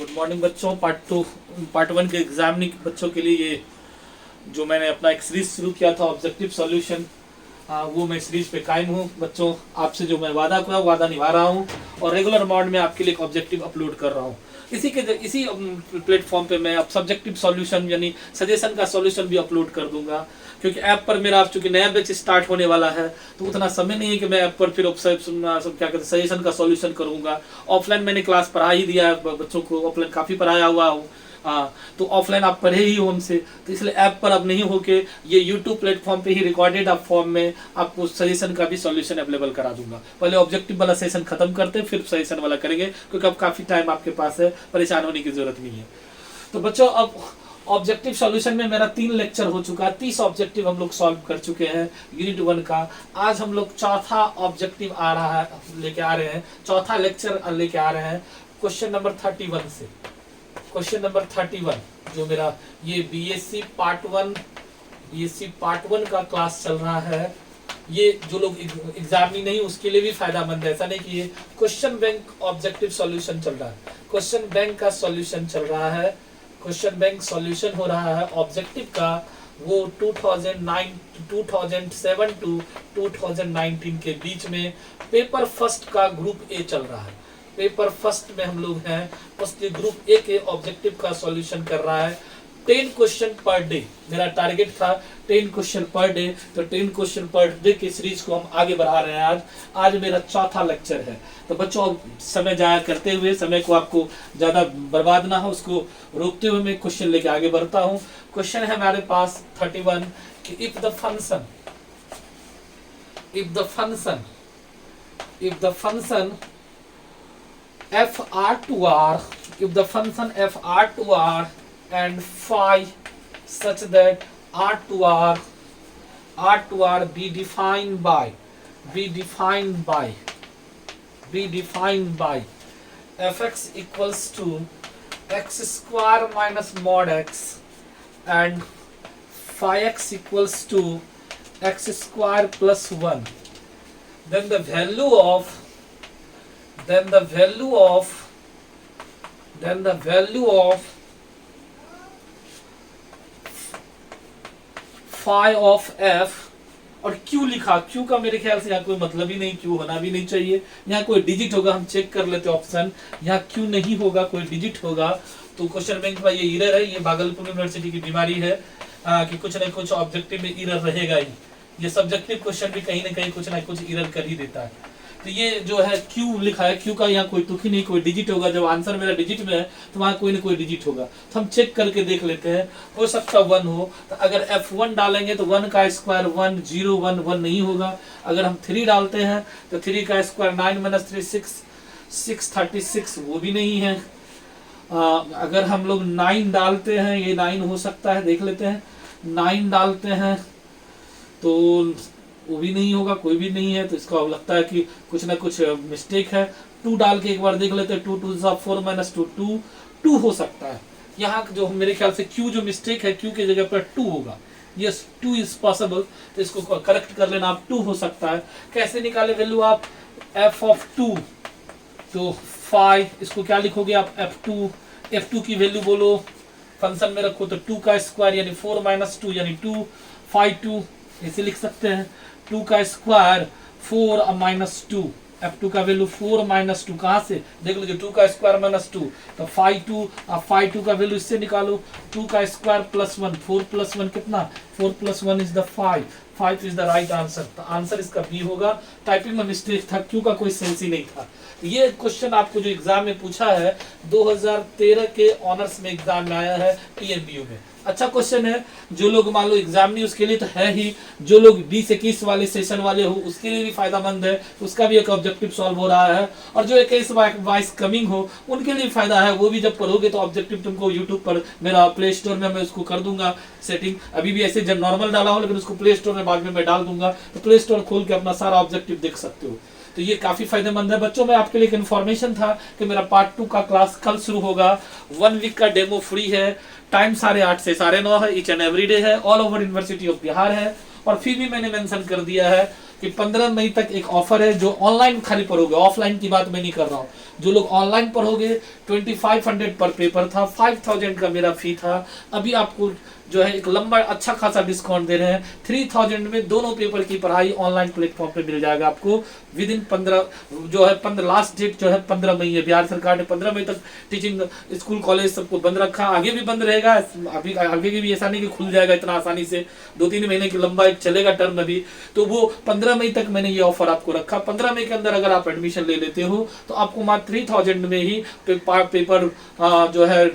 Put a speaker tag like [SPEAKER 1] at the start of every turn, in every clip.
[SPEAKER 1] Good morning बच्चों। Part one के examining बच्चों के लिए ये जो मैंने अपना एक सीरीज शुरू किया था ऑब्जेक्टिव सॉल्यूशन, वो मैं सीरीज पे कायम हूँ बच्चों। आपसे जो मैं वादा किया वादा निभा रहा हूँ और रेगुलर मोड में आपके लिए एक ऑब्जेक्टिव अपलोड कर रहा हूँ। इसी प्लेटफॉर्म पे मैं अब सब्जेक्टिव सॉल्यूशन यानी सजेशन का सॉल्यूशन भी अपलोड कर दूंगा, क्योंकि ऐप पर मेरा अब चूंकि नया बैच स्टार्ट होने वाला है तो उतना समय नहीं है कि मैं ऐप पर फिर सब क्या कहते हैं सजेशन का सॉल्यूशन करूंगा। ऑफलाइन मैंने क्लास पढ़ा ही दिया है बच्चों को, ऑफलाइन काफ़ी पढ़ाया हुआ हूँ। तो ऑफलाइन आप पढ़े ही हो हमसे, तो इसलिए ऐप पर अब नहीं हो के ये यूट्यूब प्लेटफॉर्म पे ही रिकॉर्डेड आप फॉर्म में आपको सजेशन का भी सॉल्यूशन अवेलेबल करा दूंगा। पहले ऑब्जेक्टिव वाला सेशन खत्म करते फिर सजेशन वाला करेंगे, क्योंकि अब काफ़ी टाइम आपके पास है, परेशान होने की जरूरत नहीं है। तो बच्चों अब ऑब्जेक्टिव सॉल्यूशन में मेरा 3 लेक्चर हो चुका है, 30 ऑब्जेक्टिव हम लोग सॉल्व कर चुके हैं यूनिट 1 का। आज हम लोग चौथा ऑब्जेक्टिव आ रहा है लेके आ रहे हैं, चौथा लेक्चर लेके आ रहे हैं क्वेश्चन नंबर 31 से। क्वेश्चन नंबर 31 जो मेरा ये बीएससी पार्ट 1 का क्लास चल रहा है, ये जो लोग एग्जाम नहीं उसके लिए भी फायदामंद है। ऐसा नहीं कि ये क्वेश्चन बैंक ऑब्जेक्टिव सॉल्यूशन चल रहा है, क्वेश्चन बैंक का सॉल्यूशन चल रहा है, क्वेश्चन बैंक सॉल्यूशन हो रहा है ऑब्जेक्टिव का। वो 2007 टू 2019 के बीच में पेपर फर्स्ट का ग्रुप ए चल रहा है। पेपर फर्स्ट में हम लोग हैं, उसके ग्रुप ए के ऑब्जेक्टिव का सॉल्यूशन कर रहा है। 10 क्वेश्चन पर डे मेरा टारगेट था, 10 क्वेश्चन पर डे। तो 10 क्वेश्चन पर डे की सीरीज को हम आगे बढ़ा रहे हैं। आज मेरा चौथा लेक्चर है। तो बच्चों समय जाया करते हुए, समय को आपको ज्यादा बर्बाद ना हो उसको रोकते हुए मैं क्वेश्चन लेके आगे बढ़ता हूँ। क्वेश्चन है हमारे पास 31 कि if the function f r to r, if the function f r to r and phi such that r to r be defined by fx equals to x square minus mod x and phi x equals to x square plus 1, then the value of phi of f और q लिखा। q का मेरे ख्याल से यहाँ कोई मतलब ही नहीं, q होना भी नहीं चाहिए। यहाँ कोई डिजिट होगा, हम चेक कर लेते ऑप्शन। यहाँ q नहीं होगा, कोई डिजिट होगा। तो क्वेश्चन बैंक में ये एरर है, ये भागलपुर यूनिवर्सिटी की बीमारी है कि कुछ न कुछ ऑब्जेक्टिव में एरर रहेगा ही। ये सब्जेक्टिव क्वेश्चन भी कहीं ना कहीं कुछ ना कुछ एरर कर ही देता है। तो ये जो है Q लिखा है, Q का यहाँ कोई तुक ही नहीं, कोई डिजिट होगा। जब आंसर मेरा डिजिट में है तो वहाँ कोई ना कोई डिजिट होगा। तो हम चेक करके देख लेते हैं, हो सकता 1 हो। तो अगर F1 डालेंगे तो 1 का स्क्वायर 1 0 1 1 नहीं होगा। अगर हम 3 डालते हैं तो 3 का स्क्वायर 9 - 3 6 36, वो भी नहीं है। अगर हम लोग 9 डालते हैं, ये 9 हो सकता है, देख लेते हैं। 9 डालते हैं तो वो भी नहीं होगा, कोई भी नहीं है। तो इसका लगता है कि कुछ ना कुछ मिस्टेक है। 2 डाल के एक बार देख लेते हैं। 2 2 4 - 2 2 हो सकता है। यहाँ जो मेरे ख्याल से Q जो मिस्टेक है, Q की जगह पर 2 होगा। Yes, 2 is possible. तो इसको करेक्ट कर लेना आप, 2 हो सकता है। कैसे निकाले वैल्यू आप f of 2? तो 5, इसको क्या लिखोगे आप f2 की वैल्यू बोलो, फंक्शन में रखो। तो 2 का स्क्वायर यानी 4 - 2 यानी 2, 5 2 ऐसे लिख सकते हैं। 2 का स्क्वायर 4 - 2, f2 का वैल्यू 4 - 2 कहाँ से देख लीजिए, 2 का स्क्वायर - 2 तो 5 2। अब 5 2 का वैल्यू इससे निकालो, 2 का स्क्वायर प्लस 1, 4 + 1 कितना, 4 + 1 is the 5 is the right answer. तो आंसर इसका बी होगा। टाइपिंग में मिस्टेक था, क्यों का कोई सेंस ही नहीं था। ये क्वेश्चन आपको जो एग्जाम में पूछा है 2013 के ऑनर्स में एग्जाम में आया है टीएमबीयू में। अच्छा क्वेश्चन है। जो लोग मान लो एग्जाम नहीं उसके लिए तो है ही, जो लोग 20-21 वाले सेशन वाले हो उसके लिए भी फायदामंद है, उसका भी एक ऑब्जेक्टिव सॉल्व हो रहा है। और जो 21 वाइस कमिंग हो उनके लिए फायदा है, वो भी जब पढ़ोगे तो ऑब्जेक्टिव तुमको यूट्यूब पर मेरा प्ले स्टोर में मैं उसको कर दूंगा सेटिंग। अभी भी ऐसे जब नॉर्मल डाला हो, लेकिन उसको प्ले स्टोर में बाद में मैं डाल दूंगा। तो प्ले स्टोर खोल के अपना सारा ऑब्जेक्टिव देख सकते हो। तो ये काफी फायदेमंद है बच्चों। मैं आपके लिए एक इन्फॉर्मेशन था कि मेरा पार्ट 2 का क्लास कल शुरू होगा। 1 वीक का डेमो फ्री है। टाइम 8:30 से 9:30 है, ईच एंड एवरी डे है, all over university of Bihar है। और फी भी मैंने मेंशन कर दिया है कि 15 मई तक एक ऑफर है जो ऑनलाइन खाली पढ़ोगे, ऑफलाइन की बात मैं नहीं कर रहा हूँ। जो लोग ऑनलाइन पढ़ोगे 2500 पर पेपर था, 5000 का मेरा फी था। अभी आपको जो है एक लंबा अच्छा खासा डिस्काउंट दे रहे हैं, 3000 में दोनों पेपर की पढ़ाई ऑनलाइन प्लेटफॉर्म पे मिल जाएगा आपको विद इन 15 जो है 15 लास्ट डेट जो है 15 मई है। बिहार सरकार ने 15 मई तक टीचिंग स्कूल कॉलेज सबको बंद रखा, आगे भी बंद रहेगा। अभी आगे भी ऐसा नहीं कि खुल जाएगा इतना आसानी से, 2-3 महीने की लंबा एक चलेगा टर्म अभी। तो वो 15 मई तक मैंने ये ऑफर आपको रखा। 15 मई के अंदर अगर आप एडमिशन ले लेते हो तो आपको मात्र 3000 में ही पेपर जो है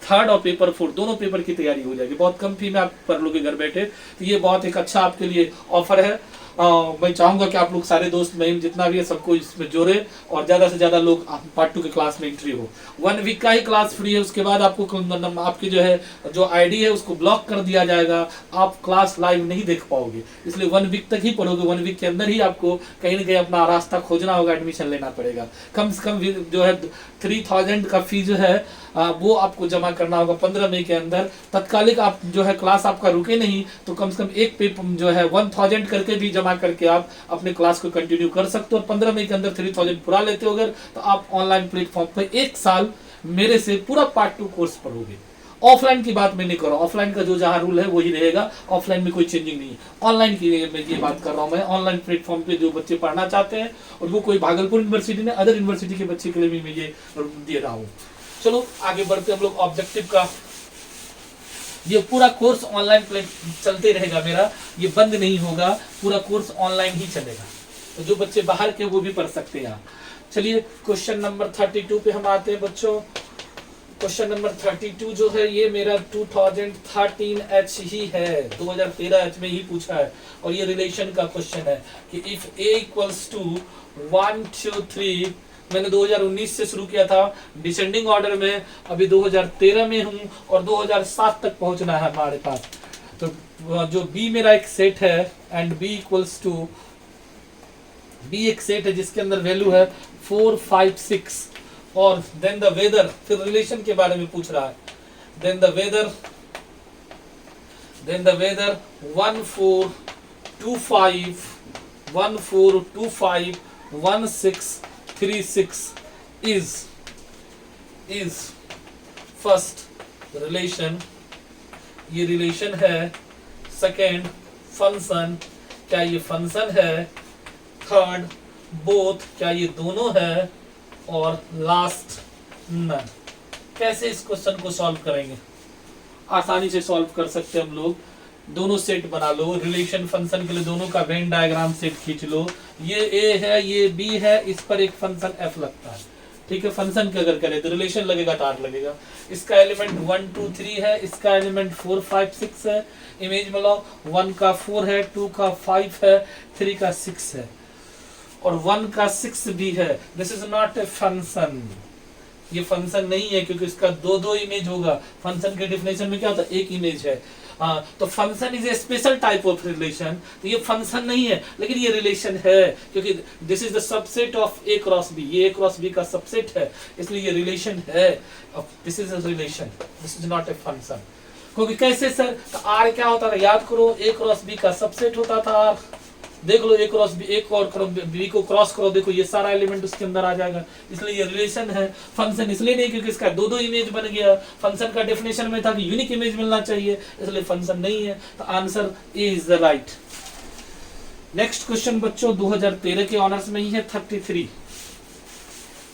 [SPEAKER 1] 3rd और पेपर 4 दोनों पेपर की तैयारी हो जाएगी। बहुत कम फी में आप कर लोगे घर बैठे। तो ये बहुत एक अच्छा आपके लिए ऑफर है। मैं चाहूंगा कि आप लोग सारे दोस्त महिम जितना भी है सबको इसमें जोड़े और ज्यादा से ज्यादा लोग पार्ट 2 के क्लास में एंट्री हो। 1 वीक का ही क्लास फ्री है, उसके बाद आपको आपकी जो है जो आईडी है उसको ब्लॉक कर दिया जाएगा, आप क्लास लाइव नहीं देख पाओगे। इसलिए 1 वीक तक ही पढ़ोगे, 1 वीक के अंदर ही आपको कहीं ना कहीं अपना रास्ता खोजना होगा, एडमिशन लेना पड़ेगा। कम से कम जो है 3000 का फी जो है वो आपको जमा करना होगा 15 मई के अंदर। तत्कालिक आप जो है क्लास आपका रुके नहीं तो कम से कम एक पेपर जो है 1000 करके भी जमा करके आप अपने क्लास को कंटिन्यू कर सकते हो। 15 मई के अंदर 3000 पूरा लेते हो अगर तो आप ऑनलाइन प्लेटफॉर्म पे 1 साल मेरे से पूरा पार्ट 2 कोर्स पढ़ोगे। ऑफलाइन की बात मैं नहीं कर रहा हूँ, ऑफलाइन का जो जहाँ रूल है वही रहेगा, ऑफलाइन में कोई चेंजिंग नहीं है। ऑनलाइन की मैं ये बात कर रहा हूँ, मैं ऑनलाइन प्लेटफॉर्म पे जो बच्चे पढ़ना चाहते हैं और वो कोई भागलपुर यूनिवर्सिटी में अदर यूनिवर्सिटी के बच्चे के लिए भी मैं ये दे रहा हूँ। चलो आगे बढ़ते हम लोग ऑब्जेक्टिव का। ये पूरा कोर्स ऑनलाइन चलते रहेगा मेरा, ये बंद नहीं होगा, पूरा कोर्स ऑनलाइन ही चलेगा। तो जो बच्चे बाहर के वो भी पढ़ सकते हैं। चलिए क्वेश्चन नंबर 32 पे हम आते हैं बच्चों। क्वेश्चन नंबर 32 जो है ये मेरा 2013 H ही है, 2013 H में ही पूछा है और ये रिलेशन का क्वेश्चन है कि इफ A इक्वल्स टू 1 2 3। मैंने 2019 से शुरू किया था डिसेंडिंग ऑर्डर में, अभी 2013 में हूं और 2007 तक पहुंचना है हमारे पास। तो जो B मेरा एक सेट है and B equals to, B एक सेट है जिसके अंदर वैल्यू है 4 5 6 और देन द वेदर, फिर रिलेशन के बारे में पूछ रहा है। Then the whether 1 4 2 5 1 4 2 5 1 6 3 6 is first relation, ये रिलेशन है। सेकेंड फंक्शन, क्या ये फंक्शन है। थर्ड बोथ, क्या ये दोनों है। और लास्ट नन। कैसे इस क्वेश्चन को सॉल्व करेंगे, आसानी से सॉल्व कर सकते हैं हम लोग। दोनों सेट बना लो, रिलेशन फंक्शन के लिए दोनों का वेन डायग्राम सेट खींच लो। ये A है ये B है, इस पर एक फंक्शन F लगता है, ठीक है। फंक्शन के अगर करें तो रिलेशन लगेगा तो R लगेगा। इसका एलिमेंट 1 2 3 है, इसका एलिमेंट 4 5 6 है। इमेज में लो 1 का 4 है, 2 का 5 है, 3 का 6 है और 1 का 6 भी है। This is not a function, ये फंक्शन नहीं है क्योंकि इसका दो इमेज होगा। फंक्शन के डेफिनेशन में क्या होता है, एक इमेज है। तो function is a special type of relation. तो ये फंक्शन नहीं है लेकिन ये रिलेशन है क्योंकि this is the subset of A cross B, ये A क्रॉस B का सबसेट है इसलिए ये रिलेशन है। This is a relation, this is not a function. क्योंकि कैसे सर, तो R क्या होता था याद करो, A क्रॉस B का सबसेट होता था। देख लो A क्रॉस B, एक और B को क्रॉस करो, देखो ये सारा एलिमेंट उसके अंदर आ जाएगा, इसलिए ये रिलेशन है। फंक्शन इसलिए नहीं क्योंकि इसका दो इमेज बन गया। फंक्शन का डेफिनेशन में था कि यूनिक इमेज मिलना चाहिए, इसलिए फंक्शन नहीं है। तो answer A is the right. Next question बच्चों 2013 के ऑनर्स में ही है 33।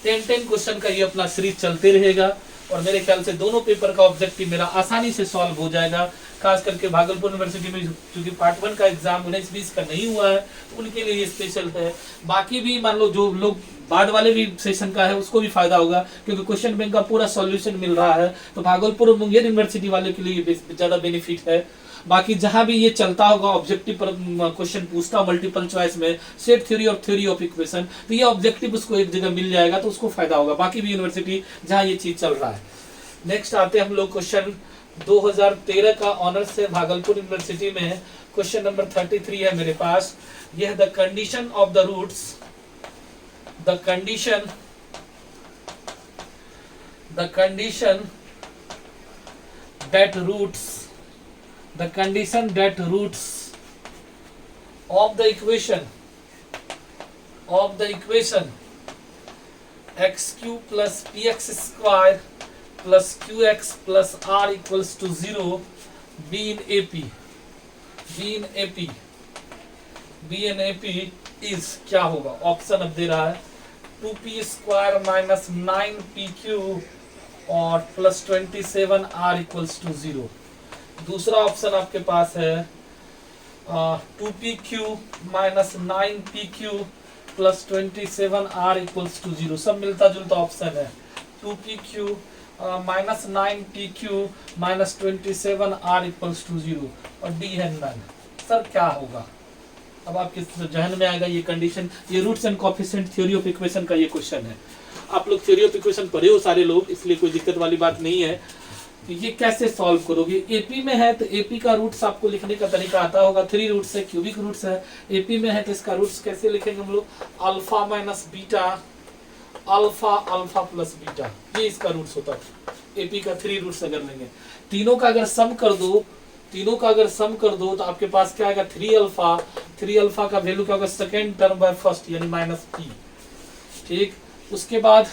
[SPEAKER 1] 10 क्वेश्चन का ये अपना सीरीज चलते रहेगा और मेरे ख्याल से दोनों पेपर का ऑब्जेक्टिव मेरा आसानी से सॉल्व हो जाएगा। खास करके भागलपुर यूनिवर्सिटी में क्योंकि पार्ट 1 का एग्जाम 19-20 का नहीं हुआ है तो उनके लिए ये स्पेशल है। बाकी भी मान लो जो लोग बाद वाले भी सेशन का है उसको भी फायदा होगा क्योंकि क्वेश्चन बैंक का पूरा सॉल्यूशन मिल रहा है। तो भागलपुर और मुंगेर यूनिवर्सिटी वाले के लिए ज्यादा बेनिफिट है। बाकी जहां भी ये चलता होगा ऑब्जेक्टिव पर क्वेश्चन पूछता मल्टीपल चॉइस में सेट थ्योरी और थ्योरी ऑफ इक्वेशन, तो ये ऑब्जेक्टिव उसको एक जगह मिल जाएगा तो उसको फायदा होगा। बाकी भी यूनिवर्सिटी जहां ये चीज चल रहा है। नेक्स्ट आते हैं हम लोग क्वेश्चन 2013 का ऑनर्स है भागलपुर यूनिवर्सिटी में। क्वेश्चन नंबर 33 है मेरे पास। यह the condition of the roots, the condition that roots of the equation of the equation x cube plus px square plus qx plus r equals to 0 be in AP. B in AP is क्या होगा? Option अब दे रहा है 2p square minus 9pq और plus 27r equals to 0। दूसरा option आपके पास है 2pq minus 9pq plus 27r equals to 0। सब मिलता जुलता ऑप्शन है 2pq minus 9pq minus 27r equals to 0 और डी है नन। सर क्या होगा? अब आपके जहन में आएगा ये कंडीशन, ये roots and coefficient theory of equation का ये क्वेश्चन है। आप लोग थ्योरी ऑफ इक्वेशन पढ़े हो सारे लोग, इसलिए कोई दिक्कत वाली बात नहीं है। तो ये कैसे सॉल्व करोगे? एपी में है तो एपी का रूट्स आपको लिखने का तरीका आता होगा। 3 रूट्स है, क्यूबिक रूट्स है। एपी में है तो इसका रूट्स कैसे लिखेंगे हम लोग? Alpha minus beta, alpha alpha plus beta, ये इसका रूट्स होता है। एपी का 3 रूट्स अगर लेंगे, तीनों का अगर सम कर दो तो आपके पास क्या आएगा? 3 अल्फा का वैल्यू क्या होगा? सेकेंड टर्म बाय फर्स्ट यानी माइनस पी। ठीक, उसके बाद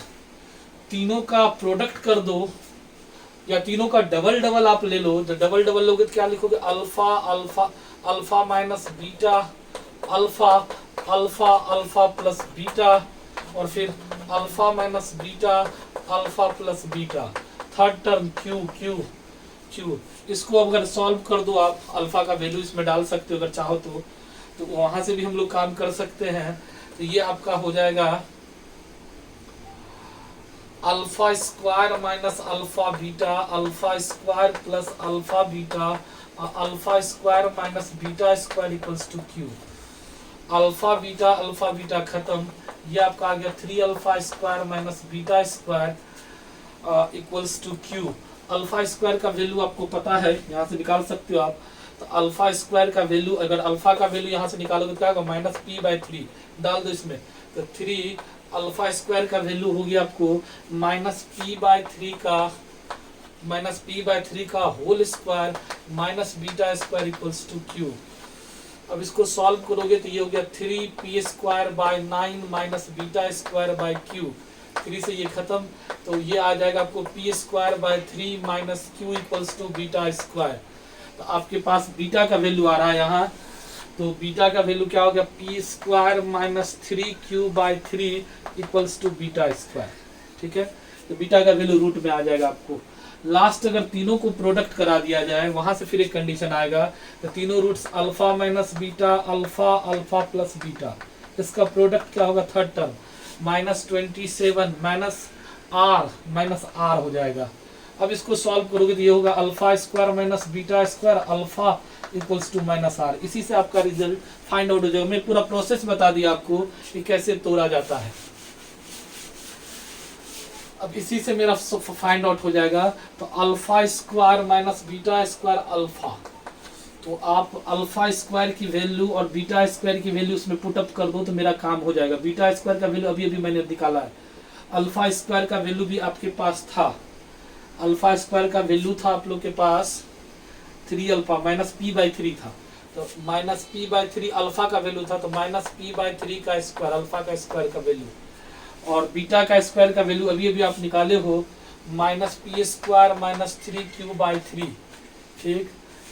[SPEAKER 1] तीनों का प्रोडक्ट कर दो या तीनों का डबल आप ले लो। तो डबल लोगे तो क्या लिखोगे? Alpha alpha alpha minus beta, alpha alpha alpha plus beta और फिर alpha minus beta alpha plus beta. Third term Q. इसको अगर सॉल्व कर दो आप, अल्फा का वैल्यू इसमें डाल सकते हो अगर चाहो तो वहां से भी हम लोग काम कर सकते हैं। तो ये आपका हो जाएगा alpha square minus alpha beta, alpha square plus alpha beta, alpha square minus beta square equals to Q. Alpha beta खत्म, ये आपका आ गया 3 alpha square minus beta square equals to Q. Alpha square का वैल्यू आपको पता है, यहाँ से निकाल सकते हो आप। तो अल्फा स्क्वायर का वैल्यू, अगर अल्फा का वैल्यू यहाँ से निकालोगे तो क्या होगा? माइनस पी बाई 3 डाल दो इसमें। तो 3 अल्फा स्क्वायर का वैल्यू हो गया आपको माइनस पी बाई 3 का whole square minus beta square equals to Q. अब इसको सॉल्व करोगे तो ये हो गया 3p square by 9 minus beta square by Q. 3 से ये खत्म, तो ये आ जाएगा आपको p square by 3 minus Q equals to beta square. तो आपके पास बीटा का वैल्यू आ रहा है यहाँ, तो बीटा का वैल्यू क्या हो गया? p square minus 3q by 3 equals to beta square. ठीक है, तो बीटा का वैल्यू रूट में आ जाएगा आपको। लास्ट अगर तीनों को प्रोडक्ट करा दिया जाए, वहां से फिर एक कंडीशन आएगा। तो तीनों roots alpha minus beta, alpha alpha plus beta, इसका प्रोडक्ट क्या होगा? Third term minus 27 minus R हो जाएगा। अब इसको सॉल्व करोगे तो ये होगा alpha square minus beta square alpha equals to minus R. इसी से आपका रिजल्ट फाइंड आउट हो जाएगा। मैं पूरा प्रोसेस बता दिया आपको कि कैसे तोड़ा जाता है। अब इसी से मेरा फाइंड आउट हो जाएगा। तो alpha square minus beta square alpha, तो आप अल्फा स्क्वायर की वैल्यू और बीटा स्क्वायर की वैल्यू उसमें पुट अप कर दो तो मेरा काम हो जाएगा। बीटा स्क्वायर का वैल्यू अभी मैंने निकाला है। अल्फा स्क्वायर का वैल्यू भी आपके पास था, अल्फा स्क्वायर का वैल्यू था आप लोग के पास 3 अल्फा माइनस पी बाई 3 था। तो माइनस पी बाई 3 अल्फा का वैल्यू था, तो माइनस पी बाई 3 का स्क्वायर अल्फा का स्क्वायर का वैल्यू, और बीटा का स्क्वायर का वैल्यू अभी आप निकाले हो minus P square minus 3q by 3। ठीक,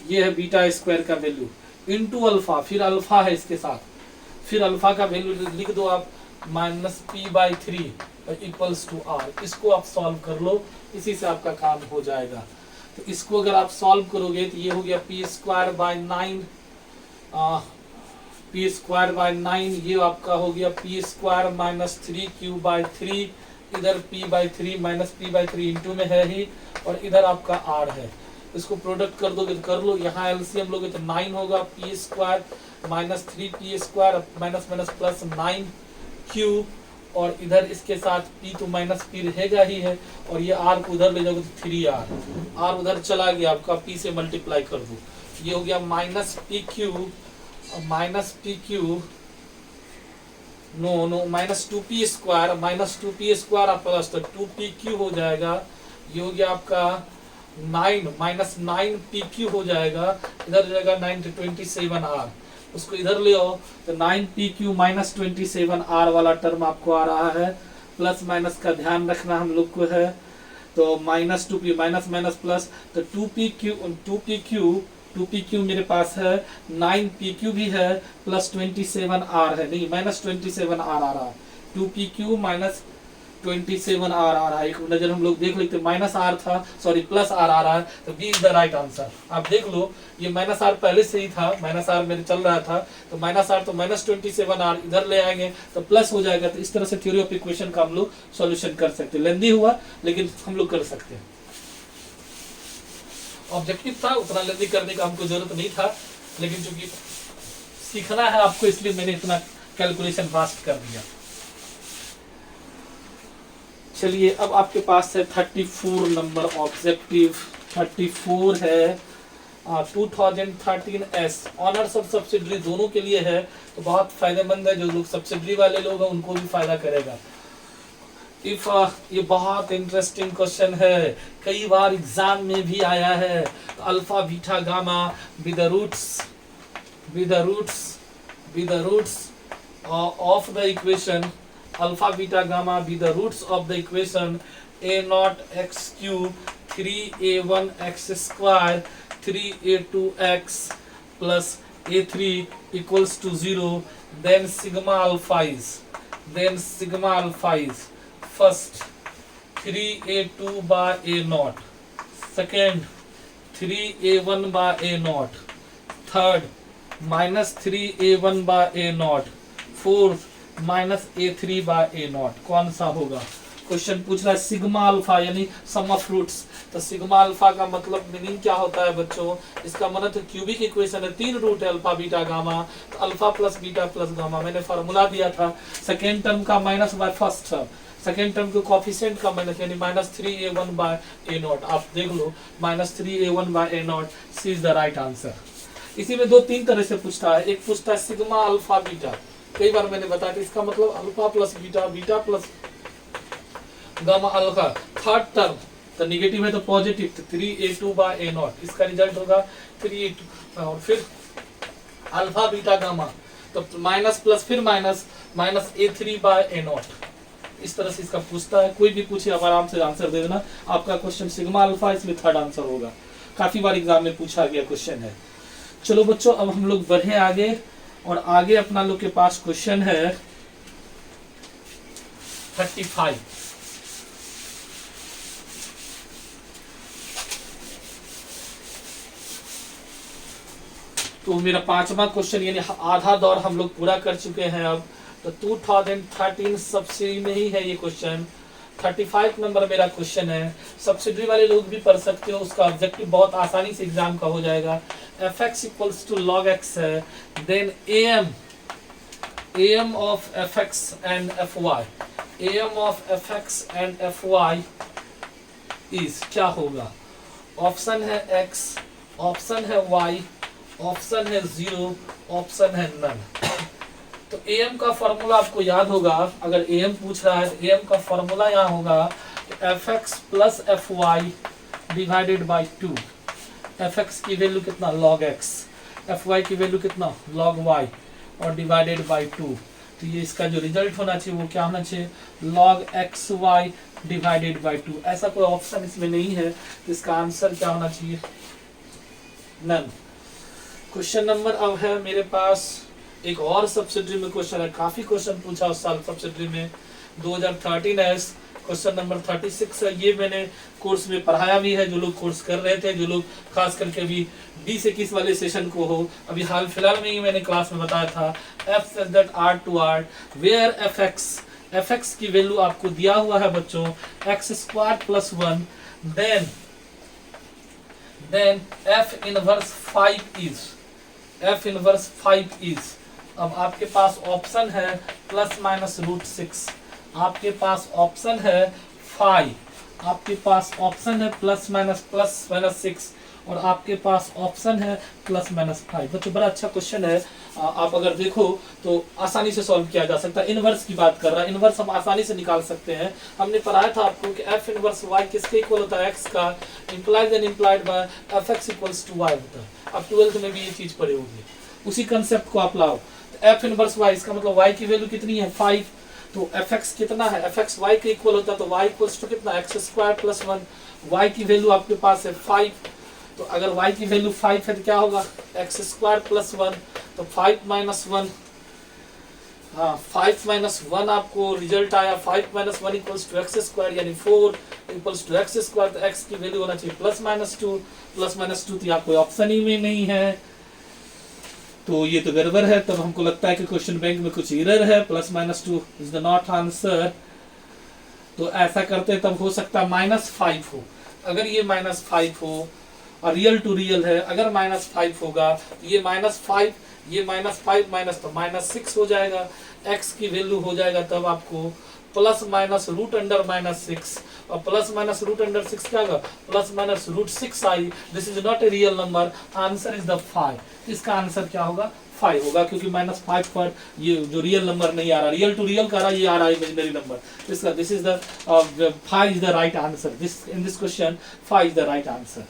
[SPEAKER 1] ये है बीटा स्क्वायर का वैल्यू इनटू अल्फा, फिर अल्फा है इसके साथ, फिर अल्फा का वैल्यू लिख दो आप minus P by 3 equals to R. इसको आप सॉल्व कर लो, इसी से आपका काम हो जाएगा। तो इसको अगर आप सॉल्व करोगे तो ये हो गया P square by 9, P square by 9, ये आपका हो गया P square minus 3q by 3, इधर p by 3 minus P by 3 into में है ही, और इधर आपका r है। इसको प्रोडक्ट कर दोगे तो कर लो, यहाँ एलसीएम लोगे तो 9 होगा, P square minus 3p square minus minus plus 9q, और इधर इसके साथ p तो माइनस p रहेगा ही है, और ये r को उधर ले जाओगे तो 3r, r उधर चला गया आपका, p से मल्टीप्लाई कर दो, ये हो गया minus P Q no minus 2p square आप प्लस, तो 2pq हो जाएगा। ये हो गया आपका 9 माइनस 9pq हो जाएगा, इधर जाएगा 9 27r, उसको इधर ले आओ तो 9pq माइनस 27r वाला टर्म आपको आ रहा है। प्लस माइनस का ध्यान रखना हम लोग को है, तो minus 2p minus minus plus, तो 2pq मेरे पास है, 9pq भी है, प्लस 27r है, नहीं माइनस 27r आ रहा है, 2pq माइनस 27r आ रहा है। एक नजर हम लोग देख लेते, माइनस आर था, सॉरी प्लस आर आ रहा है, तो B is the right answer. आप देख लो ये माइनस आर पहले से ही था, माइनस आर मेरे चल रहा था, तो माइनस आर तो माइनस 27r इधर ले आएंगे तो प्लस हो जाएगा। तो इस तरह से थ्योरी ऑफ इक्वेशन का हम लोग सॉल्यूशन कर सकते हैं। लेंदी हुआ लेकिन हम लोग कर सकते हैं। ऑब्जेक्टिव था, उतना लेंदी करने का हमको जरूरत नहीं था, लेकिन चूंकि सीखना है आपको इसलिए मैंने इतना कैलकुलेशन फास्ट कर दिया। चलिए अब आपके पास है 34 नंबर ऑब्जेक्टिव। 34 है 2013 एस ऑनर्स और सब्सिडरी दोनों के लिए है, तो बहुत फायदेमंद है। जो लोग सब्सिडरी वाले लोग हैं उनको भी फायदा करेगा। इफ ये बहुत इंटरेस्टिंग क्वेश्चन है, कई बार एग्जाम में भी आया है। तो alpha beta gamma with the roots of the equation, alpha beta gamma be the roots of the equation a naught x cube 3a1 x square 3a2x plus a3 equals to 0, then sigma alpha is first 3a2 by a naught, second 3a1 by a naught, third minus 3a1 by a naught, fourth minus a3 by a naught. कौन सा होगा? Question पूछ रहा है sigma alpha यानी सम of roots. तो sigma alpha का मतलब मीनिंग क्या होता है बच्चों? इसका मतलब क्यूबिक इक्वेशन है, 3 रूट है अल्फा बीटा गामा, तो alpha plus beta plus gamma मैंने फार्मूला दिया था। सेकेंड टर्म का minus by first term, second term के कोफिशिएंट का माइनस यानी minus 3a1 by a naught. आप देख लो minus 3a1 by a naught, C is the right answer. इसी में 2-3 तरह से पूछता है। एक पूछता है सिग्मा अल्फा बीटा, कई बार मैंने बताया था इसका मतलब alpha plus beta, beta plus gamma alpha. Third term तो नेगेटिव है तो पॉजिटिव, तो 3a2 बाय a नॉट, इसका रिजल्ट होगा 3a2। और फिर अल्फा बीटा गामा तो माइनस प्लस फिर minus minus a3 by a naught. इस तरह से इसका पूछता है। कोई भी पूछे आप आराम से आंसर दे देना। आपका क्वेश्चन सिग्मा अल्फा, इसमें थर्ड आंसर होगा। काफी बार एग्जाम में पूछा गया क्वेश्चन है। चलो बच्चों अब हम लोग बढ़े आगे, और आगे अपना लोग के पास क्वेश्चन है 35। तो मेरा 5वां क्वेश्चन यानी आधा दौर हम लोग पूरा कर चुके हैं अब। तो 2013 सब्सिडी में ही है ये क्वेश्चन। 35 नंबर मेरा क्वेश्चन है। सब्सिडी वाले लोग भी पढ़ सकते हो, उसका ऑब्जेक्टिव बहुत आसानी से एग्जाम का हो जाएगा। fx equals to log x है, then am of fx and fy, am of fx and fy is क्या होगा? ऑप्शन है x, ऑप्शन है y, ऑप्शन है 0, ऑप्शन है नन। तो am का फॉर्मूला आपको याद होगा, अगर am पूछ रहा है तो am का फॉर्मूला यहाँ होगा fx plus fy divided by 2। fx की वैल्यू कितना? log x, fy की वैल्यू कितना? log y, और डिवाइडेड बाई 2। तो ये इसका जो रिजल्ट होना चाहिए वो क्या होना चाहिए? log xy divided by 2। ऐसा कोई ऑप्शन इसमें नहीं है, तो इसका आंसर क्या होना चाहिए? नन। क्वेश्चन नंबर अब है मेरे पास एक और सब्सिडी में क्वेश्चन है। काफी क्वेश्चन पूछा उस साल सब्सिडी में, 2013 एस क्वेश्चन नंबर 36 है। ये मैंने कोर्स में पढ़ाया भी है, जो लोग कोर्स कर रहे थे, जो लोग खास करके अभी 20-21 वाले सेशन को हो, अभी हाल फिलहाल में ही मैंने क्लास में बताया था। F such that R to R where F X की वैल्यू आपको दिया हुआ है बच्चों X square plus 1, then F inverse 5 is. अब आपके पास ऑप्शन है प्लस माइनस रूट 6, आपके पास ऑप्शन है 5, आपके पास ऑप्शन है प्लस माइनस 6, और आपके पास ऑप्शन है प्लस माइनस 5। बच्चों बड़ा अच्छा क्वेश्चन है। आप अगर देखो तो आसानी से सॉल्व किया जा सकता है। इनवर्स की बात कर रहा है, इनवर्स हम आसानी से निकाल सकते हैं। हमने पढ़ाया था आपको कि एफ इनवर्स वाई किसके इक्वल होता है? एक्स का। Implied and implied by F X equals to Y होता है। अब 12th में भी ये चीज पढ़े होगी। उसी कंसेप्ट को आप लाओ। तो एफ इनवर्स वाई, इसका मतलब वाई की वैल्यू कितनी है 5, तो एफ एक्स कितना है, एफ एक्स वाई के इक्वल होता है, तो वाई इक्वल्स टू कितना एक्स स्क्वायर प्लस 1। वाई की वैल्यू आपके पास है 5, तो अगर वाई की वैल्यू 5 है तो क्या होगा एक्स स्क्वायर प्लस 1, तो 5 माइनस 1, हाँ 5 माइनस 1 आपको रिजल्ट आया, 5 माइनस 1 इक्वल्स टू एक्स स्क्वायर, यानी 4 इक्वल्स टू एक्स स्क्वायर, तो एक्स की वैल्यू होना चाहिए प्लस माइनस 2, प्लस माइनस 2 तो यहाँ कोई ऑप्शन ही में नहीं है, तो ये तो गड़बड़ है। तब हमको लगता है कि क्वेश्चन बैंक में कुछ एरर है, plus minus 2 is the not answer. तो ऐसा करते तब हो सकता है -5 हो, अगर ये -5 हो और रियल टू रियल है, अगर -5 होगा तो ये -5, ये -5 माइनस तो -6 हो जाएगा, x की वैल्यू हो जाएगा तब आपको प्लस माइनस रूट अंडर -6, और प्लस माइनस रूट अंडर 6 क्या होगा plus minus root 6 I, this is not a real number, answer is the 5। इसका आंसर क्या होगा 5 होगा, क्योंकि -5 पर ये जो रियल नंबर नहीं आ रहा, रियल टू रियल का रहा, ये आ रहा है इमेजिनरी नंबर, इसका this is the 5 is the right answer, this in this question 5 is the right answer.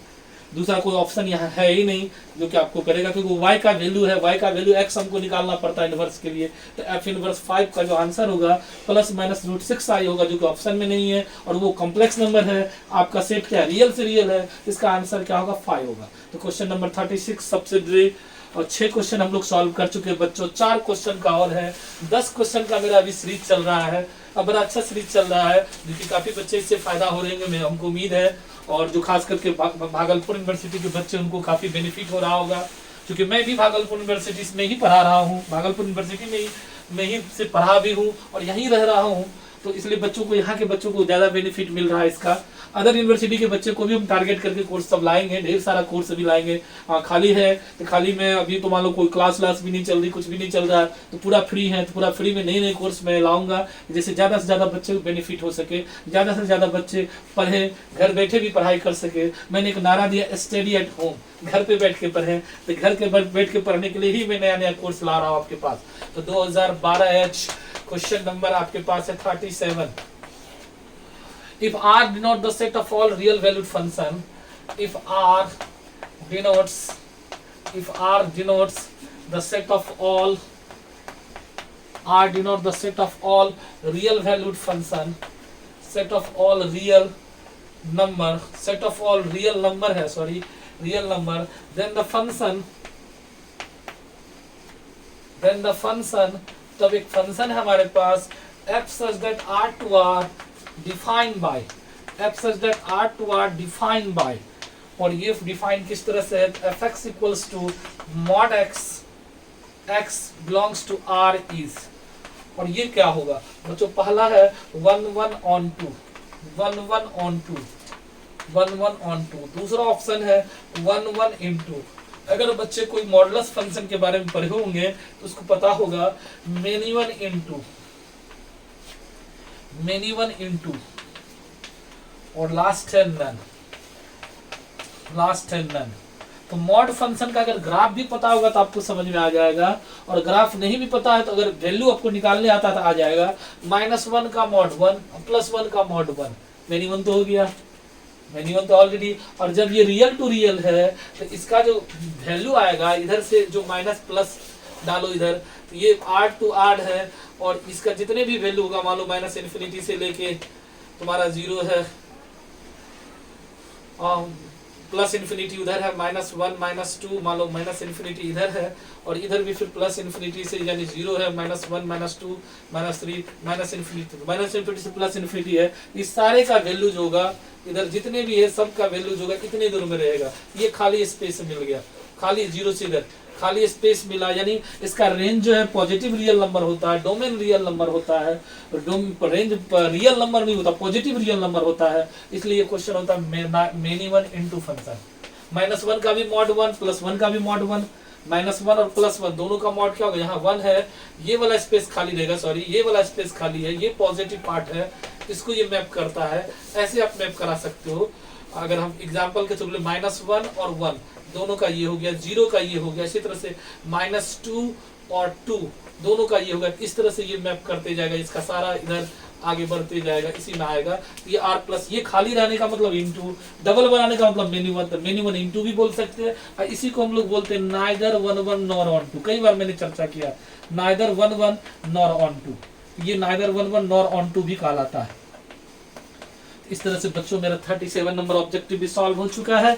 [SPEAKER 1] दूसरा कोई ऑप्शन यहाँ है ही नहीं जो कि आपको करेगा, क्योंकि y का वैल्यू है, y का वैल्यू x हमको निकालना पड़ता है इनवर्स के लिए, तो f इनवर्स 5 का जो आंसर होगा प्लस माइनस रूट 6 आई होगा, जो कि ऑप्शन में नहीं है, और वो कॉम्प्लेक्स नंबर है, आपका सेट क्या है रियल से रियल है, इसका आंसर क्या होगा 5 होगा। तो क्वेश्चन नंबर 36 सब्सिडरी, और 6 क्वेश्चन हम लोग सॉल्व कर चुके हैं बच्चों, 4 क्वेश्चन का और है, 10 क्वेश्चन का मेरा अभी सीरीज चल रहा है, अब बड़ा अच्छा सीरीज चल रहा है, क्योंकि काफी बच्चे इससे फायदा हो रहे हैं, हमको उम्मीद है, और जो खास करके भागलपुर यूनिवर्सिटी के बच्चे उनको काफी बेनिफिट हो रहा होगा, क्योंकि मैं भी भागलपुर यूनिवर्सिटी में ही पढ़ा रहा हूँ, भागलपुर यूनिवर्सिटी में ही से पढ़ा भी हूँ और यहीं रह रहा हूँ, तो इसलिए बच्चों को, यहाँ के बच्चों को ज्यादा बेनिफिट मिल रहा है इसका। अदर यूनिवर्सिटी के बच्चे को भी हम टारगेट करके कोर्स सब लाएंगे, ढेर सारा कोर्स अभी लाएंगे। खाली है तो खाली में अभी तो मान लो कोई क्लास भी नहीं चल रही, कुछ भी नहीं चल रहा है, तो पूरा फ्री है, तो पूरा फ्री में नए नए कोर्स मैं लाऊंगा, जिससे ज़्यादा से ज़्यादा बच्चे को बेनिफिट हो सके, ज़्यादा से ज़्यादा बच्चे पढ़े, घर बैठे भी पढ़ाई कर सके। मैंने एक नारा दिया स्टडी एट होम, घर पे बैठ के पढ़ें, तो घर के बैठ के पढ़ने के लिए ही मैं नया नया कोर्स ला रहा हूँ आपके पास। तो 2012H क्वेश्चन नंबर आपके पास है 37। If R denotes the set of all real valued function, if R denotes the set of all real valued function, set of all real number है, sorry, real number, then the function तब एक function है हमारे पास f such that R to R defined by, और ये define किस तरह से है, fx equals to mod x belongs to R is, और ये क्या होगा बच्चों, पहला है 1 on 2, दूसरा ऑप्शन है 1 into। अगर बच्चे कोई मॉडुलस फंक्शन के बारे में पढ़े होंगे तो उसको पता होगा many one into और लास्ट है नन। तो मॉड फंक्शन का अगर ग्राफ भी पता होगा तो आपको समझ में आ जाएगा, और ग्राफ नहीं भी पता है तो अगर वैल्यू आपको निकालने आता है तो आ जाएगा -1 का mod 1 +1 का mod 1, मेनी वन तो हो गया, मेनी वन तो ऑलरेडी। और जब ये रियल टू रियल है तो इसका जो वैल्यू आएगा, इधर से जो माइनस प्लस डालो इधर, तो ये R to R है, और इसका जितने भी वैल्यू होगा, मान लो -∞ से लेके तुम्हारा 0 है, +∞ उधर है, -1 -2, मान लो -∞ इधर है, और इधर भी फिर +∞ से यानी 0 है, -1 -2 -3 -∞ से +∞ है। इस सारे का वैल्यू जो होगा इधर जितने भी है सब का वैल्यू जो होगा कितने दूर में रहेगा, ये खाली स्पेस मिल गया, खाली 0 से इधर खाली स्पेस मिला, यानी इसका रेंज जो है पॉजिटिव रियल नंबर होता है, डोमेन रियल नंबर होता है, रेंज रियल नंबर नहीं होता, पॉजिटिव रियल नंबर होता है, इसलिए ये क्वेश्चन होता है मेनी वन इनटू फंक्शन। -1 का भी mod 1 +1 का भी mod 1, -1 और +1 दोनों का मॉड क्या होगा, यहाँ 1 है, ये वाला स्पेस खाली रहेगा, सॉरी ये वाला स्पेस खाली है, ये पॉजिटिव पार्ट है, इसको ये मैप करता है, ऐसे आप मैप करा सकते हो। अगर हम एग्जांपल के थ्रू -1 और 1 दोनों का ये हो गया, 0 का ये हो गया, इसी तरह से -2 और 2 दोनों का ये होगा, इस तरह से ये मैप करते जाएगा, इसका सारा इधर आगे बढ़ते जाएगा, इसी में आएगा। ये आर प्लस, ये खाली रहने का मतलब इनटू, डबल बनाने का मतलब मेनी वन इनटू भी बोल सकते हैं, और इसी को हम लोग बोलते हैं neither one one nor on two. कई बार मैंने चर्चा किया, neither one one nor on two, ये neither one one nor on two भी कहलाता है। इस तरह से बच्चों मेरा 37 नंबर ऑब्जेक्टिव भी सॉल्व हो चुका है।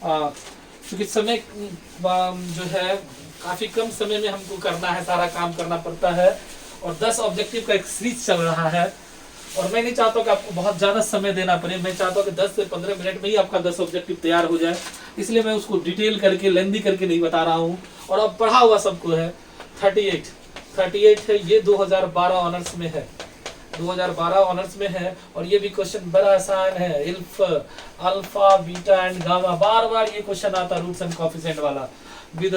[SPEAKER 1] क्योंकि समय जो है काफी कम समय में हमको करना है, सारा काम करना पड़ता है, और 10 ऑब्जेक्टिव का एक सीरीज चल रहा है, और मैं नहीं चाहता कि आपको बहुत ज्यादा समय देना पड़े। मैं चाहता हूँ कि 10 से 15 मिनट में ही आपका 10 ऑब्जेक्टिव तैयार हो जाए, इसलिए मैं उसको डिटेल करके, लेंदी करके नहीं बता रहा हूँ। और अब पढ़ा हुआ सबको है। 38 है, ये 2012 ऑनर्स में है, 2012 ऑनर्स में है, और ये भी क्वेश्चन बड़ा आसान है। If, alpha, beta and gamma, बार बार ये क्वेश्चन आता, रूट्स एंड कोएफिशिएंट वाला। With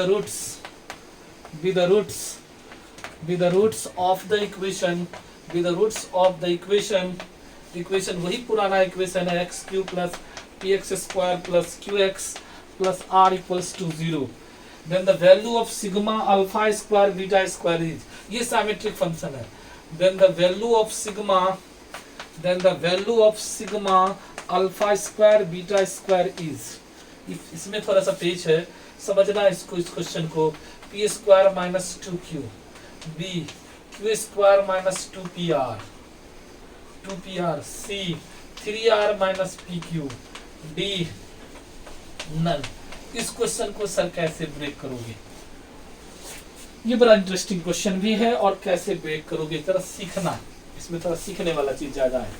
[SPEAKER 1] the roots of the equation, equation वही पुराना इक्वेशन है, X Q plus P X square plus Q X plus R equals to 0। Then the value of sigma alpha square beta square is, ये symmetric function है। then the value of sigma alpha square beta square is, इसमें थोड़ा सा page है, समझना इसको, इस question को। p square minus 2q, b q square minus 2pr, c 3r minus pq, d none. इस क्वेश्चन को सर कैसे ब्रेक करोगे? ये बड़ा इंटरेस्टिंग क्वेश्चन भी है, और कैसे ब्रेक करोगे जरा सीखना, इसमें थोड़ा सीखने वाला चीज ज्यादा है।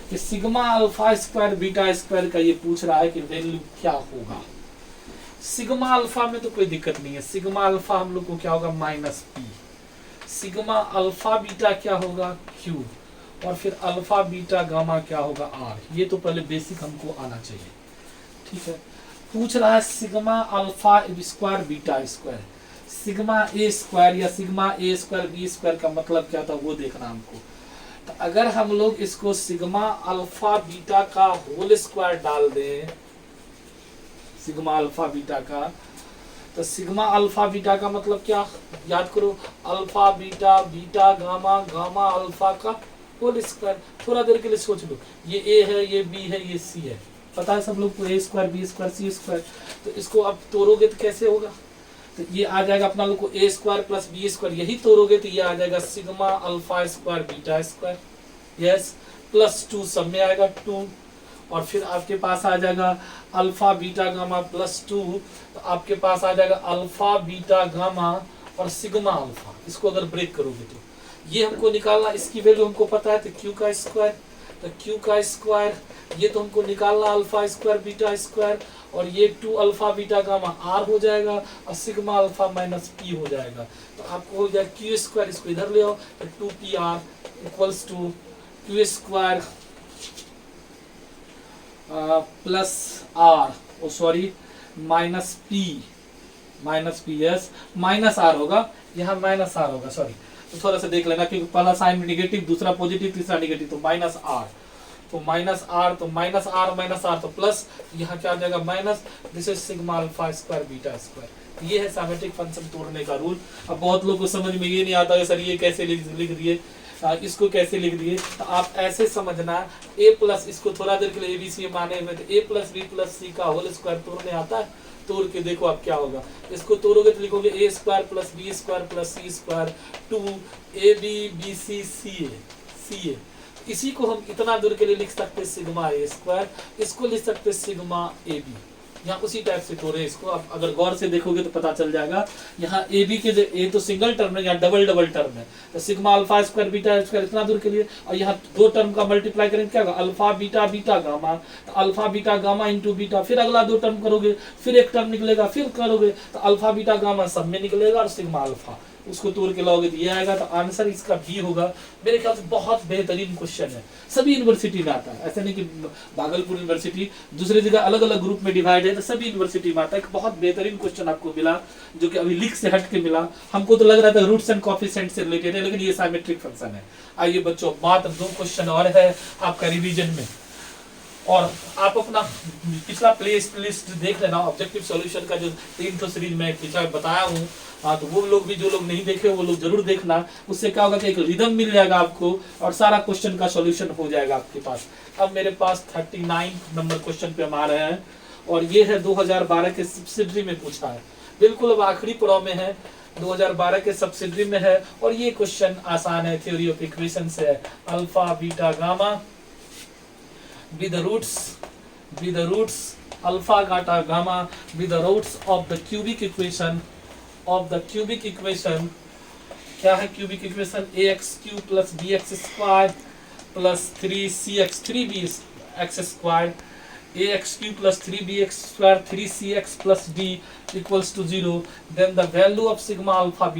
[SPEAKER 1] कि sigma alpha square beta square का ये पूछ रहा है कि वैल्यू क्या होगा। सिग्मा अल्फा में तो कोई दिक्कत नहीं है, सिग्मा अल्फा हम लोग को क्या होगा, minus P. Sigma alpha beta क्या होगा, क्यू, और फिर अल्फा बीटा गामा क्या होगा, आर। ये तो पहले बेसिक हमको आना चाहिए, ठीक है। पूछ रहा है sigma alpha square beta square, sigma A square या sigma A square B square का मतलब क्या था वो देखना हमको। तो अगर हम लोग इसको सिग्मा अल्फा बीटा का होल स्क्वायर डाल दें, सिग्मा अल्फा बीटा का, तो सिग्मा अल्फा बीटा का मतलब क्या, याद करो, alpha beta, beta gamma, gamma alpha का होल स्क्वायर। थोड़ा देर के लिए सोच लो, ये ए है, ये बी है, ये सी है, पता है सब लोग को, ए स्क्वायर बी स्क्वायर सी स्क्वायर। तो इसको अब तोड़ोगे तो कैसे होगा, तो ये आ जाएगा अपना लोग को ए स्क्वायर प्लस बी स्क्वायर, यही तोड़ोगे तो ये आ जाएगा sigma alpha square beta square, yes, plus 2 सब में आएगा 2, और फिर आपके पास आ जाएगा अल्फा बीटा गामा प्लस 2, तो आपके पास आ जाएगा अल्फा बीटा गामा और सिग्मा अल्फा। इसको अगर ब्रेक करोगे तो ये हमको निकालना, इसकी वैल्यू हमको पता है, तो क्यू का स्क्वायर, तो क्यू का स्क्वायर ये तो हमको निकालना अल्फा स्क्वायर बीटा स्क्वायर, और ये 2 अल्फा बीटा गामा आर हो जाएगा, और सिग्मा अल्फा माइनस पी हो जाएगा। तो आपको हो जाएगा क्यू स्क्वायर, इसको इधर ले आओ, तो 2pr equals to Q square plus R, oh sorry minus P, yes minus R होगा, यहाँ माइनस आर होगा, सॉरी। तो थोड़ा सा देख लेना, क्योंकि पहला साइन नेगेटिव, दूसरा पॉजिटिव, तीसरा नेगेटिव, तो माइनस आर, तो माइनस आर, तो माइनस आर तो प्लस, यहाँ क्या आ जाएगा minus, this is sigma alpha square beta square. ये है सिमेट्रिक फंक्शन तोड़ने का रूल। अब बहुत लोगों को समझ में ये नहीं आता है सर ये कैसे लिख दिए, इसको कैसे लिख दिए, तो आप ऐसे समझना, a प्लस, इसको थोड़ा देर के लिए एबीसी माने हुए, तो a प्लस बी प्लस सी का होल स्क्वायर तोड़ने आता है, तोड़ के देखो आप क्या होगा। इसको तोड़ोगे तो लिखोगे A square plus B square plus C square 2ab bc ca। इसी को हम इतना दूर के लिए लिख सकते हैं सिग्मा ए स्क्वायर, इसको लिख सकते हैं सिग्मा ए बी, यहाँ उसी टाइप से तोड़े इसको। आप अगर गौर से देखोगे तो पता चल जाएगा, यहाँ ए बी के ए तो सिंगल टर्म है, यहाँ डबल टर्म है, तो sigma alpha square beta square इतना दूर के लिए, और यहाँ 2 टर्म का मल्टीप्लाई करेंगे क्या होगा, अल्फा बीटा बीटा गामा, तो alpha beta gamma into beta, फिर अगला 2 टर्म करोगे, फिर एक टर्म निकलेगा, फिर करोगे तो अल्फा बीटा गामा सब में निकलेगा, और सिग्मा अल्फा उसको तोड़ के लाओगे तो ये आएगा। तो आंसर इसका बी होगा। मेरे ख्याल से बहुत बेहतरीन क्वेश्चन है, सभी यूनिवर्सिटी में आता है, ऐसा नहीं कि भागलपुर यूनिवर्सिटी दूसरी जगह अलग अलग ग्रुप में डिवाइड है, तो सभी यूनिवर्सिटी में आता है। बहुत बेहतरीन क्वेश्चन आपको मिला, जो कि अभी लीक से हट के मिला। हमको तो लग रहा था रूट्स एंड कोएफिशिएंट से रिलेटेड है, लेकिन ये सिमेट्रिक फंक्शन है। आइए बच्चों, मात्र 2 क्वेश्चन और है आपका रिवीजन में, और आप अपना पिछला प्ले लिस्ट देख लेना। ऑब्जेक्टिव सॉल्यूशन का जो 3 सीरीज में पिछला बताया हूँ, हाँ, तो वो लोग भी, जो लोग नहीं देखे वो लोग जरूर देखना। उससे क्या होगा कि एक रिदम मिल जाएगा आपको और सारा क्वेश्चन का सॉल्यूशन हो जाएगा आपके पास। अब मेरे पास 39 नंबर क्वेश्चन पे हम आ रहे हैं और ये है 2012 के सब्सिडरी में पूछा है, बिल्कुल अब आखिरी पड़ाव में है, 2012 के सब्सिडरी में है और ये क्वेश्चन आसान है, थ्योरी ऑफ इक्वेशन से है। Alpha beta gamma be the roots alpha beta gamma be the roots of the cubic equation क्या है cubic equation? ax cube plus bx square plus 3cx 3bx square ax cube plus 3bx square 3cx plus d equals to 0, then the value of sigma alpha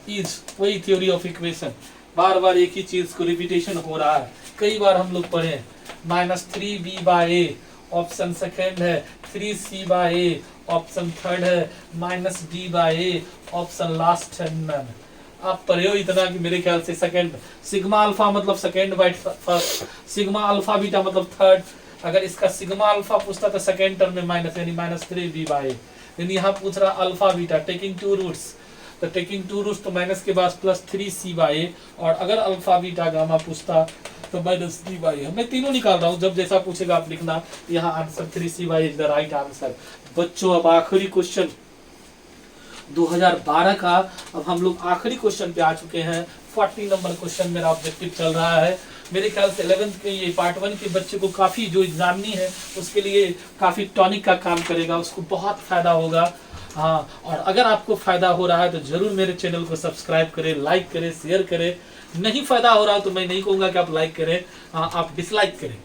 [SPEAKER 1] is वही theory of equation. बार बार एक ही चीज को repetition हो रहा है, कई बार हम लोग पढ़े। -3b/a ऑप्शन सेकेंड है, 3c/a ऑप्शन थर्ड है, -d/a ऑप्शन लास्ट है, नन। आप पढ़े हो इतना कि मेरे ख्याल से सेकंड, सिग्मा अल्फा मतलब second by first, sigma alpha beta मतलब थर्ड। अगर इसका सिग्मा अल्फा पूछता तो सेकंड टर्म में माइनस, यानी -3b/a। लेकिन यहाँ पूछ रहा alpha beta taking two roots, तो टेकिंग टू रूट्स तो माइनस के बाद प्लस 3c/a, और अगर अल्फा बीटा गामा पूछता तो -d/a। मैं तीनों निकाल रहा हूँ, जब जैसा पूछेगा आप लिखना। यहाँ answer 3c/a is the right answer. बच्चों अब आखिरी क्वेश्चन 2012 का, अब हम लोग आखिरी क्वेश्चन पे आ चुके हैं। 40 नंबर क्वेश्चन मेरा ऑब्जेक्टिव चल रहा है। मेरे ख्याल से 11th के ये पार्ट 1 के बच्चे को काफ़ी, जो एग्जामिनी है उसके लिए काफ़ी टॉनिक का काम करेगा, उसको बहुत फायदा होगा। हाँ, और अगर आपको फायदा हो रहा है तो जरूर मेरे चैनल को सब्सक्राइब करें, लाइक करें, शेयर करें। नहीं फायदा हो रहा तो मैं नहीं कहूँगा कि आप लाइक करें, आप डिसलाइक करें।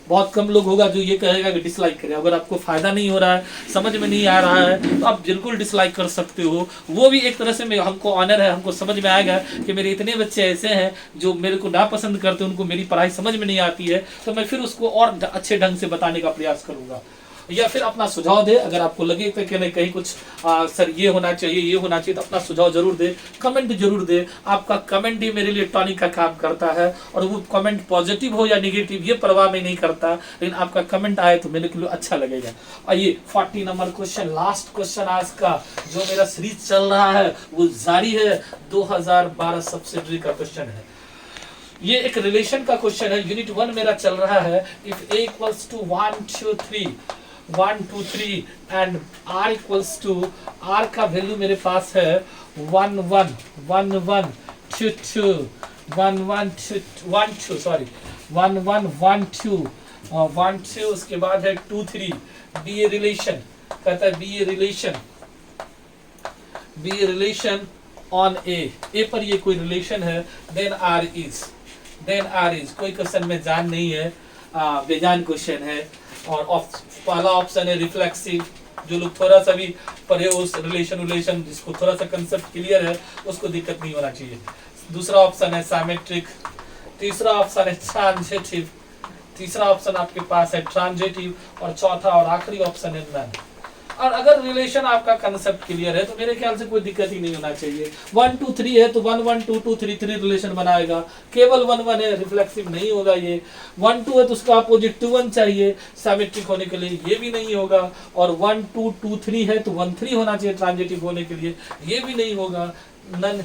[SPEAKER 1] बहुत कम लोग होगा जो ये कहेगा कि डिसलाइक करें। अगर आपको फायदा नहीं हो रहा है, समझ में नहीं आ रहा है, तो आप बिल्कुल डिसलाइक कर सकते हो। वो भी एक तरह से हमको ऑनर है, हमको समझ में आएगा कि मेरे इतने बच्चे ऐसे हैं जो मेरे को ना पसंद करते, उनको मेरी पढ़ाई समझ में नहीं आती है, तो मैं फिर उसको और अच्छे ढंग से बताने का प्रयास करूंगा। या फिर अपना सुझाव दे, अगर आपको लगे कि कहीं कुछ सर ये होना चाहिए तो अपना सुझाव जरूर दे, कमेंट जरूर दे। आपका कमेंट ही मेरे लिए टॉनिक का काम करता है, और वो कमेंट पॉजिटिव हो या नेगेटिव ये परवाह में नहीं करता, लेकिन आपका कमेंट आए तो मेरे लिए अच्छा लगेगा। आइए 40 नंबर क्वेश्चन, लास्ट क्वेश्चन आज का, जो मेरा सीरीज चल रहा है वो जारी है। 2012 सब्सिडरी का क्वेश्चन है। ये एक रिलेशन का क्वेश्चन है, यूनिट 1 मेरा चल रहा है। If a equals to 1 2 3 and r equals to, r का वैल्यू मेरे पास है 1 1 1 1 2 2 1 1 2 सॉरी 1 1 1 2 1 2, उसके बाद है 2 3। बी ए रिलेशन, कहता है बी ए रिलेशन ऑन ए पर ये कोई रिलेशन है, देन आर इज कोई क्वेश्चन में जान नहीं है, बेजान क्वेश्चन है। और पहला ऑप्शन है रिफ्लेक्सिव, जो लोग थोड़ा सा भी पढ़े उस रिलेशन जिसको थोड़ा सा कंसेप्ट क्लियर है उसको दिक्कत नहीं होना चाहिए। दूसरा ऑप्शन है सिमेट्रिक, तीसरा ऑप्शन है ट्रांजिटिव, तीसरा ऑप्शन आपके पास है ट्रांजिटिव, और चौथा और आखिरी ऑप्शन है नन। और अगर रिलेशन आपका कंसेप्ट क्लियर है तो मेरे ख्याल से कोई दिक्कत ही नहीं होना चाहिए। 1 2 3 है तो 1 1 2 2 3 3 रिलेशन बनाएगा। केवल 1 1 है, रिफ्लेक्सिव नहीं होगा ये। 1 2 है तो उसका अपोजिट 2 1 चाहिए सिमेट्रिक होने के लिए, ये भी नहीं होगा। और 1 2 2 3 है तो 1 3 होना चाहिए ट्रांजिटिव होने के लिए, ये भी नहीं होगा। नन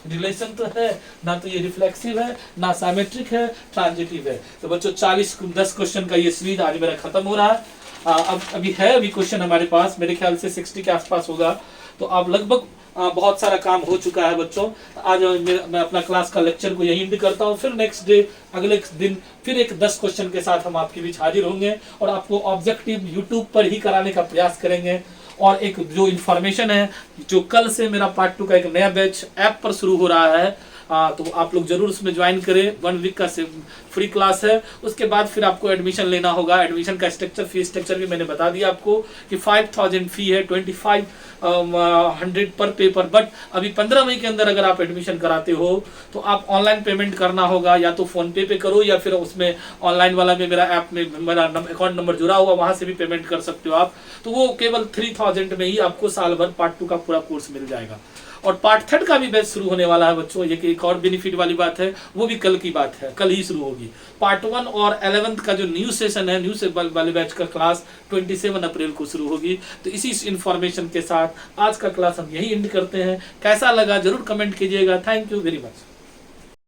[SPEAKER 1] रिलेशन तो है ना, तो ये रिफ्लेक्सिव है ना सिमेट्रिक है, ट्रांजिटिव है। तो बच्चों 10 क्वेश्चन का ये सीरीज आज मेरा खत्म हो रहा है। अब अभी क्वेश्चन हमारे पास, मेरे ख्याल से 60 के आसपास होगा। तो अब लगभग बहुत सारा काम हो चुका है बच्चों। आज मैं अपना क्लास का लेक्चर को यही एंड करता हूँ। फिर नेक्स्ट डे, अगले दिन फिर एक 10 क्वेश्चन के साथ हम आपके बीच हाजिर होंगे और आपको ऑब्जेक्टिव यूट्यूब पर ही कराने का प्रयास करेंगे। और एक जो इन्फॉर्मेशन है, जो कल से मेरा पार्ट 2 का एक नया बैच ऐप पर शुरू हो रहा है, तो आप लोग जरूर उसमें ज्वाइन करें। 1 वीक का फ्री क्लास है। उसके बाद फिर आपको एडमिशन लेना होगा। एडमिशन का फी स्ट्रक्चर भी मैंने बता दिया आपको कि 5000 फी है, 2500 पर पेपर। बट अभी 15 मई के अंदर अगर आप एडमिशन कराते हो तो आप ऑनलाइन पेमेंट करना होगा, या तो फोन पे करो, या फिर उसमें ऑनलाइन वाला में मेरा ऐप में मेरा अकाउंट नंबर जुड़ा हुआ, वहां से भी पेमेंट कर सकते हो आप। तो वो केवल 3000 में ही आपको साल भर पार्ट 2 का पूरा कोर्स मिल जाएगा। और पार्ट थर्ड का भी बैच शुरू होने वाला है बच्चों। ये एक और बेनिफिट वाली बात है, वो भी कल की बात है, कल ही शुरू होगी। पार्ट 1 और 11th का जो न्यू सेशन है, न्यू से वाले बैच का क्लास 27 अप्रैल को शुरू होगी। तो इसी इन्फॉर्मेशन के साथ आज का क्लास हम यही एंड करते हैं। कैसा लगा जरूर कमेंट कीजिएगा। Thank you very much.